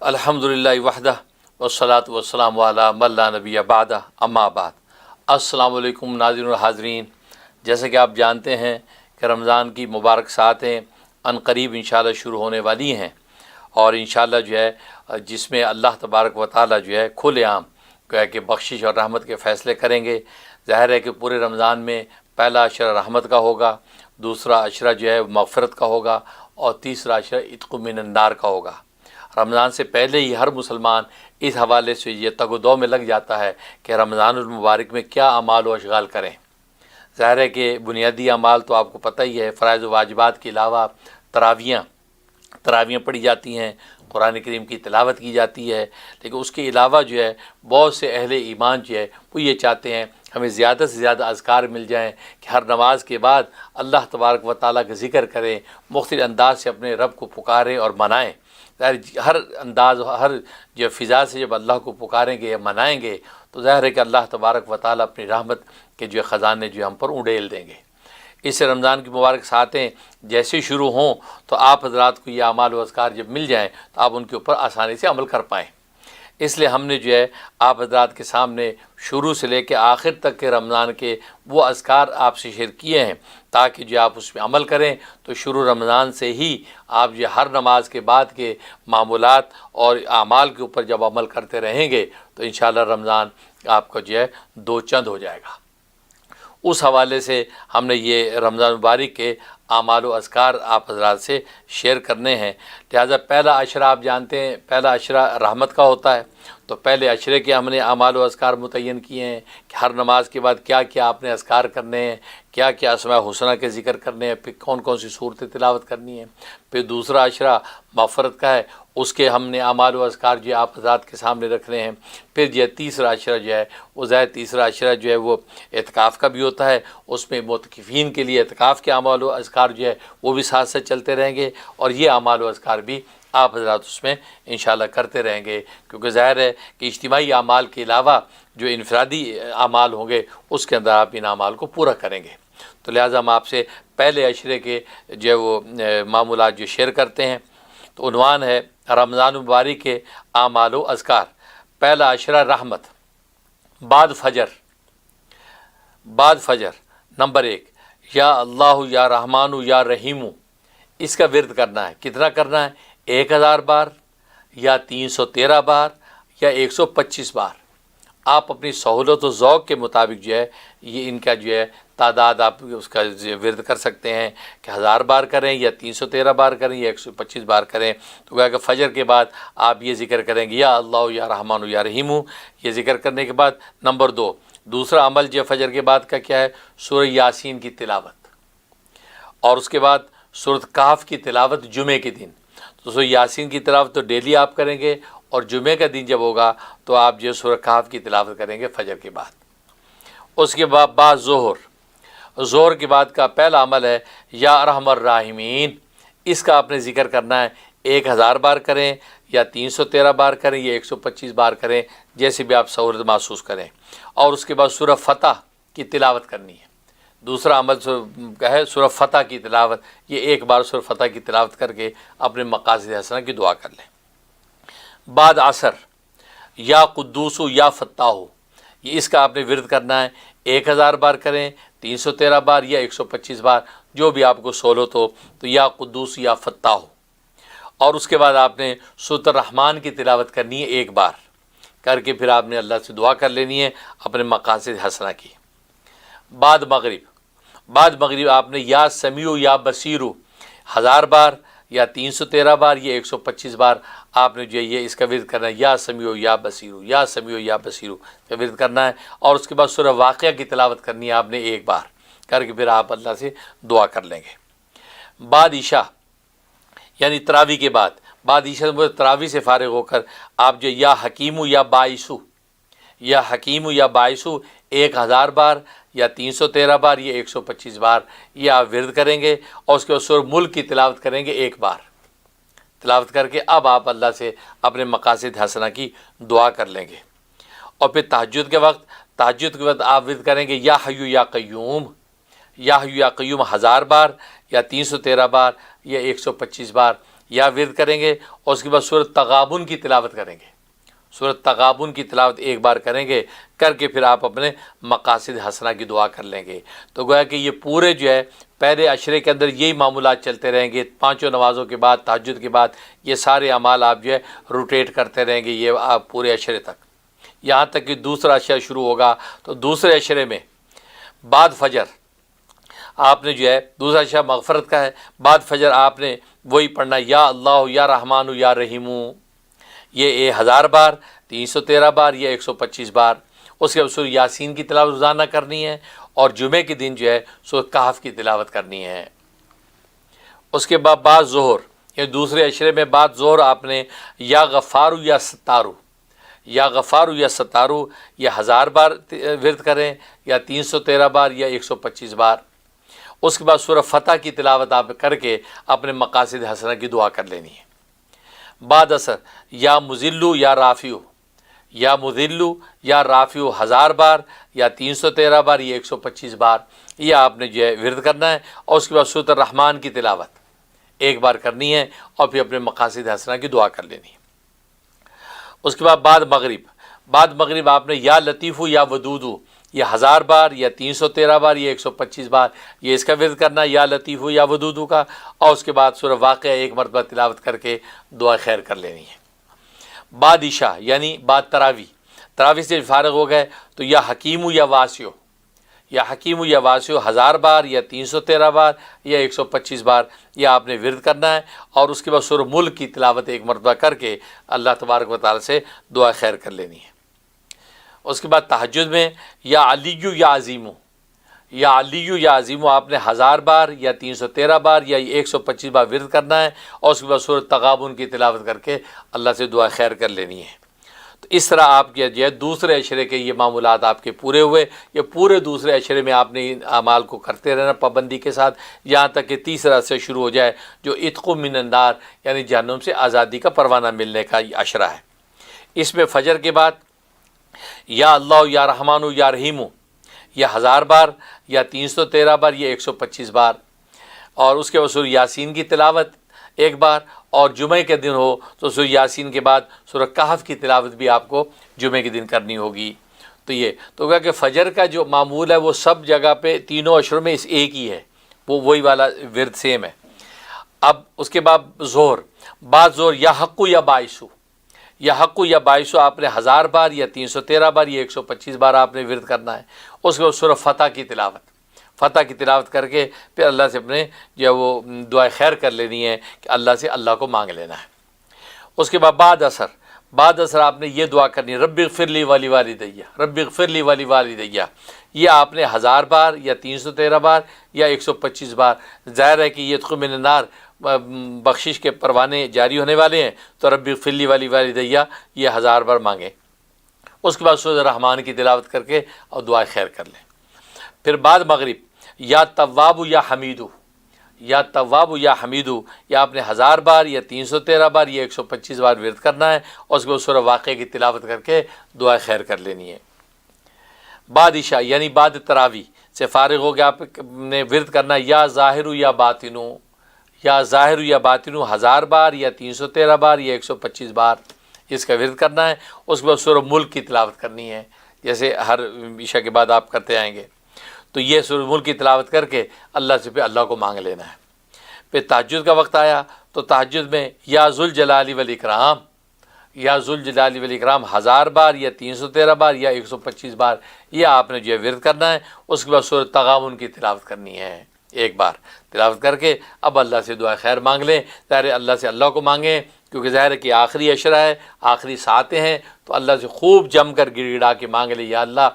الحمدللہ وحدہ والصلاۃ والسلام علی من لا نبی بعدہ اما بعد۔ السلام علیکم ناظرین و حاضرین، جیسا کہ آپ جانتے ہیں کہ رمضان کی مبارک ساعتیں عنقریب انشاءاللہ شروع ہونے والی ہیں، اور انشاءاللہ جو ہے جس میں اللہ تبارک و تعالیٰ جو ہے کھلے عام گویا کہ بخشش اور رحمت کے فیصلے کریں گے۔ ظاہر ہے کہ پورے رمضان میں پہلا عشرہ رحمت کا ہوگا، دوسرا عشرہ جو ہے مغفرت کا ہوگا، اور تیسرا عشرہ عتق من النار کا ہوگا۔ رمضان سے پہلے ہی ہر مسلمان اس حوالے سے یہ تگ و دو میں لگ جاتا ہے کہ رمضان المبارک میں کیا اعمال و اشغال کریں۔ ظاہر ہے کہ بنیادی اعمال تو آپ کو پتہ ہی ہے، فرائض و واجبات کے علاوہ تراویاں پڑھی جاتی ہیں، قرآن کریم کی تلاوت کی جاتی ہے، لیکن اس کے علاوہ جو ہے بہت سے اہل ایمان جو ہے وہ یہ چاہتے ہیں ہمیں زیادہ سے زیادہ اذکار مل جائیں کہ ہر نماز کے بعد اللہ تبارک و تعالیٰ کا ذکر کریں، مختلف انداز سے اپنے رب کو پکاریں اور منائیں۔ ہر انداز، ہر جو فضا سے جب اللہ کو پکاریں گے یا منائیں گے تو ظاہر ہے کہ اللہ تبارک و تعالیٰ اپنی رحمت کے جو خزانے جو ہم پر اڈیل دیں گے۔ اس رمضان کی مبارک ساعتیں جیسے شروع ہوں تو آپ حضرات کو یہ اعمال و اذکار جب مل جائیں تو آپ ان کے اوپر آسانی سے عمل کر پائیں۔ اس لیے ہم نے جو ہے آپ حضرات کے سامنے شروع سے لے کے آخر تک کے رمضان کے وہ اذکار آپ سے شیئر کیے ہیں، تاکہ جو آپ اس پہ عمل کریں تو شروع رمضان سے ہی آپ جو ہر نماز کے بعد کے معمولات اور اعمال کے اوپر جب عمل کرتے رہیں گے تو انشاءاللہ رمضان آپ کا جو ہے دو چند ہو جائے گا۔ اس حوالے سے ہم نے یہ رمضان مبارک کے اعمال و اذکار آپ حضرات سے شیئر کرنے ہیں۔ لہٰذا پہلا عشرہ آپ جانتے ہیں پہلا عشرہ رحمت کا ہوتا ہے، تو پہلے عشرے کے ہم نے اعمال و اذکار متعین کیے ہیں کہ ہر نماز کے بعد کیا کیا آپ نے اذکار کرنے ہیں، کیا کیا اسماء حسنہ کے ذکر کرنے ہیں، پھر کون کون سی صورتیں تلاوت کرنی ہیں۔ پھر دوسرا عشرہ مغفرت کا ہے، اس کے ہم نے اعمال و اذکار جو آپ حضرات کے سامنے رکھنے ہیں۔ پھر جو ہے تیسرا عشرہ جو ہے وہ تیسرا عشرہ جو ہے وہ اعتکاف کا بھی ہوتا ہے، اس میں معتکفین کے لیے اعتکاف کے اعمال و اذکار جو ہے وہ بھی ساتھ ساتھ چلتے رہیں گے، اور یہ اعمال و اذکار بھی آپ حضرات اس میں انشاءاللہ کرتے رہیں گے، کیونکہ ظاہر ہے کہ اجتماعی اعمال کے علاوہ جو انفرادی اعمال ہوں گے اس کے اندر آپ ان اعمال کو پورا کریں گے۔ تو لہٰذا ہم آپ سے پہلے عشرے کے جو ہے وہ معمولات جو شیئر کرتے ہیں۔ تو عنوان ہے رمضان مبارک کے اعمال و اذکار۔ پہلا عشرہ رحمت، بعد فجر نمبر 1، یا اللہ یا رحمان یا رحیم، اس کا ورد کرنا ہے۔ کتنا کرنا ہے؟ 1000 بار یا 313 بار یا 125 بار۔ آپ اپنی سہولت و ذوق کے مطابق جو ہے یہ ان کا جو ہے تعداد آپ اس کا ورد کر سکتے ہیں کہ 1000 بار کریں یا 313 بار کریں یا 125 بار کریں۔ تو گویا کہ فجر کے بعد آپ یہ ذکر کریں گے یا اللہ یا رحمان یا رحیم۔ یہ ذکر کرنے کے بعد نمبر 2، دوسرا عمل جو فجر کے بعد کا کیا ہے؟ سورہ یاسین کی تلاوت، اور اس کے بعد سورۃ کہف کی تلاوت جمعے کے دن۔ تو سورہ یاسین کی تلاوت تو ڈیلی آپ کریں گے، اور جمعے کا دن جب ہوگا تو آپ جو سورۃ کہف کی تلاوت کریں گے فجر کے بعد۔ اس کے بعد ظہر کے بعد کا پہلا عمل ہے یا ارحم الراحمین، اس کا آپ نے ذکر کرنا ہے۔ 1000 بار کریں یا 313 بار کریں یا 125 بار کریں، جیسے بھی آپ سہولت محسوس کریں۔ اور اس کے بعد سورہ فتح کی تلاوت کرنی ہے۔ دوسرا عمل کیا ہے؟ سورہ فتح کی تلاوت۔ یہ ایک بار سورہ فتح کی تلاوت کر کے اپنے مقاصد حسنہ کی دعا کر لیں۔ بعد عصر، یا قدوس یا فتاح، یہ اس کا آپ نے ورد کرنا ہے۔ 1000 بار کریں، 313 بار یا 125 بار، جو بھی آپ کو سہولت ہو، تو یا قدوس یا فتاح۔ اور اس کے بعد آپ نے سورۃ الرحمن کی تلاوت کرنی ہے، ایک بار کر کے پھر آپ نے اللہ سے دعا کر لینی ہے اپنے مقاصد حسنہ کی۔ بعد مغرب آپ نے یا سمیع یا بصیر 1000 بار یا 313 بار یا 125 بار آپ نے جو یہ اس کا ورد کرنا ہے، یا سمیع یا بصیر، یا سمیع یا بصیر کا ورد کرنا ہے۔ اور اس کے بعد سورہ واقعہ کی تلاوت کرنی ہے آپ نے ایک بار کر کے پھر آپ اللہ سے دعا کر لیں گے۔ بعد عشاء یعنی تراویح کے بعد عشاء تراویح سے فارغ ہو کر آپ جو یا حکیم یا باعث 1000 بار یا 313 بار یا 125 بار یہ آپ ورد کریں گے، اور اس کے بعد سورہ ملک کی تلاوت کریں گے ایک بار، تلاوت کر کے اب آپ اللہ سے اپنے مقاصد حسنہ کی دعا کر لیں گے۔ اور پھر تہجد کے وقت آپ ورد کریں گے یا حی یا قیوم 1000 بار یا 313 بار یا 125 بار یا ورد کریں گے، اور اس کے بعد سورۃ تغابن کی تلاوت کریں گے، سورۃ تغابن کی تلاوت ایک بار کریں گے، کر کے پھر آپ اپنے مقاصد حسنہ کی دعا کر لیں گے۔ تو گویا کہ یہ پورے جو ہے پہلے عشرے کے اندر یہی معمولات چلتے رہیں گے، پانچوں نمازوں کے بعد، تہجد کے بعد یہ سارے اعمال آپ جو ہے روٹیٹ کرتے رہیں گے، یہ آپ پورے عشرے تک، یہاں تک کہ دوسرا عشرہ شروع ہوگا تو دوسرے عشرے میں بعد فجر آپ نے جو ہے، دوسرا عشرہ مغفرت کا ہے، بعد فجر آپ نے وہی پڑھنا یا اللہ یا رحمان یا رحیم، یہ 1000 بار، 313 بار یا 125 بار۔ اس کے بعد سورہ یاسین کی تلاوت روزانہ کرنی ہے، اور جمعے کے دن جو ہے سورہ کہف کی تلاوت کرنی ہے۔ اس کے بعد بعد ظہر، یہ دوسرے عشرے میں بعد ظہر آپ نے یا غفارو یا ستارو، یا غفارو یا ستارو یہ 1000 بار ورد کریں، یا 313 بار یا 125 بار۔ اس کے بعد سورہ فتح کی تلاوت آپ کر کے اپنے مقاصد حسنہ کی دعا کر لینی ہے۔ بعد اثر یا مذلو یا رافیو، یا مذلو یا رافیو 1000 بار یا 313 بار یا 125 بار، یہ آپ نے جو ہے ورد کرنا ہے، اور اس کے بعد سورۃ الرحمن کی تلاوت ایک بار کرنی ہے، اور پھر اپنے مقاصد حسنہ کی دعا کر لینی ہے۔ اس کے بعد بعد مغرب آپ نے یا لطیفو یا ودودو یہ 1000 بار یا 313 بار یا 125 بار، یہ اس کا ورد کرنا ہے یا لطیفو یا ودودو کا، اور اس کے بعد سورہ واقعہ ایک مرتبہ تلاوت کر کے دعا خیر کر لینی ہے۔ بعد عشاء یعنی بعد تراویح سے فارغ ہو گئے تو یا حکیمو یا واسعو، یا حکیمو یا واسعو 1000 بار یا 313 بار یا 125 بار، یہ آپ نے ورد کرنا ہے، اور اس کے بعد سورہ ملک کی تلاوت ایک مرتبہ کر کے اللہ تبارک و تعالی سے دعا خیر کر لینی ہے۔ اس کے بعد تہجد میں یا علیو یا عظیمو، یا علیو یا عظیمو آپ نے 1000 بار یا 313 بار یا 125 بار ورد کرنا ہے، اور اس کے بعد سورۃ تغابن کی تلاوت کر کے اللہ سے دعا خیر کر لینی ہے۔ تو اس طرح آپ کے جو ہے دوسرے عشرے کے یہ معمولات آپ کے پورے ہوئے، یہ پورے دوسرے عشرے میں آپ نے ان اعمال کو کرتے رہنا پابندی کے ساتھ، یہاں تک کہ تیسرا سے شروع ہو جائے جو عتق من النار یعنی جہنم سے آزادی کا پروانہ ملنے کا یہ عشرہ ہے۔ اس میں فجر کے بعد یا اللہ یا رحمان یا رحیم یہ 1000 بار یا 313 بار یا 125 بار، اور اس کے بعد سورہ یاسین کی تلاوت ایک بار، اور جمعے کے دن ہو تو سورہ یاسین کے بعد سورہ کہف کی تلاوت بھی آپ کو جمعے کے دن کرنی ہوگی۔ تو یہ تو کہا کہ فجر کا جو معمول ہے وہ سب جگہ پہ تینوں عشروں میں اس ایک ہی ہے، وہ وہی والا ورد سیم ہے۔ اب اس کے بعد ظہر، بعد ظہر یا حق یا باعثو، یا حق یا باعثو آپ نے 1000 بار یا 313 بار یا 125 بار آپ نے ورد کرنا ہے۔ اس کے بعد سورہ فتح کی تلاوت کر کے پھر اللہ سے اپنے جو ہے وہ دعائے خیر کر لینی ہے کہ اللہ سے اللہ کو مانگ لینا ہے۔ اس کے بعد بعد اثر آپ نے یہ دعا کرنی ہے رب اغفر لی ولی والدیہ، رب اغفر لی ولی والدیہ، یہ آپ نے 1000 بار یا 313 بار یا 125 بار۔ ظاہر ہے کہ یہ ادخل من النار بخشش کے پروانے جاری ہونے والے ہیں، تو رب اغفر لی ولی والدیہ یہ 1000 بار مانگیں۔ اس کے بعد سورۃ الرحمن کی تلاوت کر کے اور دعائے خیر کر لیں۔ پھر بعد مغرب یا تواب یا حمیدو، یا تواب یا حمیدو یہ آپ نے 1000 بار یا 313 بار یا 125 بار ورد کرنا ہے، اور اس کے بعد سورہ واقعہ کی تلاوت کر کے دعا خیر کر لینی ہے۔ بعد عشاء یعنی بعد تراویح سے فارغ ہو گیا آپ نے ورد کرنا ہے یا ظاہر یا باطنو، یا ظاہر یا باطنو 1000 بار یا 313 بار یا 125 بار اس کا ورد کرنا ہے۔ اس کے بعد سورہ ملک کی تلاوت کرنی ہے، جیسے ہر عشاء کے بعد آپ کرتے آئیں گے۔ تو یہ سورہ ملک کی تلاوت کر کے اللہ سے پہ اللہ کو مانگ لینا ہے۔ پھر تہجد کا وقت آیا تو تہجد میں یا ذوالجلال والاکرام، یا ذوالجلال والاکرام 1000 بار یا 313 بار یا 125 بار یہ آپ نے جو ہے ورد کرنا ہے۔ اس کے بعد سورہ تغابن کی تلاوت کرنی ہے، ایک بار تلاوت کر کے اب اللہ سے دعا خیر مانگ لیں۔ ظاہر اللہ سے اللہ کو مانگیں کیونکہ ظاہر ہے کہ آخری عشرہ ہے، آخری ساعتیں ہیں، تو اللہ سے خوب جم کر گڑ گڑا کے مانگ لیں یا اللہ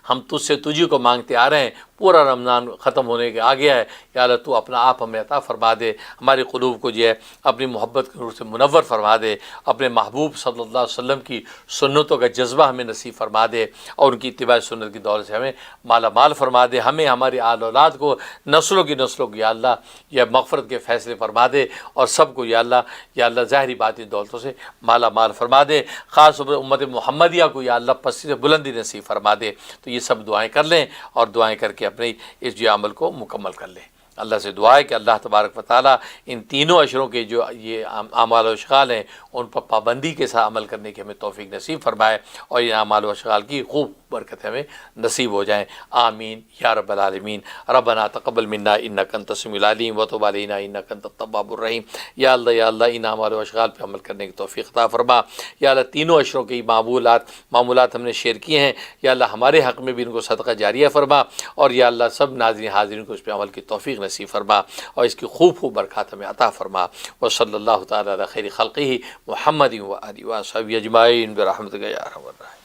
ہم تجھ سے تجھی کو مانگتے آ رہے ہیں، پورا رمضان ختم ہونے کے آ گیا ہے، یا اللہ تو اپنا آپ ہمیں عطا فرما دے، ہمارے قلوب کو جو ہے اپنی محبت کے نور سے منور فرما دے، اپنے محبوب صلی اللہ علیہ وسلم کی سنتوں کا جذبہ ہمیں نصیب فرما دے، اور ان کی اتباع سنت کی دولت سے ہمیں مالا مال فرما دے، ہمیں ہماری آل اولاد کو نسلوں کی نسلوں کو یا اللہ یا مغفرت کے فیصلے فرما دے، اور سب کو یا اللہ ظاہری باطنی دولتوں سے مالا مال فرما دے، خاص طور پر امت محمدیہ کو یا اللہ پستی سے بلندی نصیب فرما دے۔ تو یہ سب دعائیں کر لیں، اور دعائیں کر کے اپنے اس جو عمل کو مکمل کر لیں۔ اللہ سے دعا ہے کہ اللہ تبارک و تعالیٰ ان تینوں عشروں کے جو یہ اعمال و اشغال ہیں ان پر پابندی کے ساتھ عمل کرنے کی ہمیں توفیق نصیب فرمائے، اور ان اعمال و اشغال کی خوب برکت ہمیں نصیب ہو جائیں، آمین یا رب العالمین۔ ربنا تقبل منا انک انت السمیع العلیم وتب علینا انک انت التواب الرحیم۔ یا اللہ ان اعمال و اشغال پہ عمل کرنے کی توفیق عطا فرما۔ یا اللہ تینوں عشروں کے معمولات ہم نے شیئر کیے ہیں، یا اللہ ہمارے حق میں بھی ان کو صدقہ جاریہ فرما، اور یا اللہ سب ناظرین حاضرین کو اس پہ عمل کی توفیق نصیب فرما، اور اس کی خوب برکات ہمیں عطا فرما۔ وصلی اللہ تعالی علی خیر خلقہ محمد و آلہ و صحبہ اجمعین برحمتک یا ارحم الراحمین۔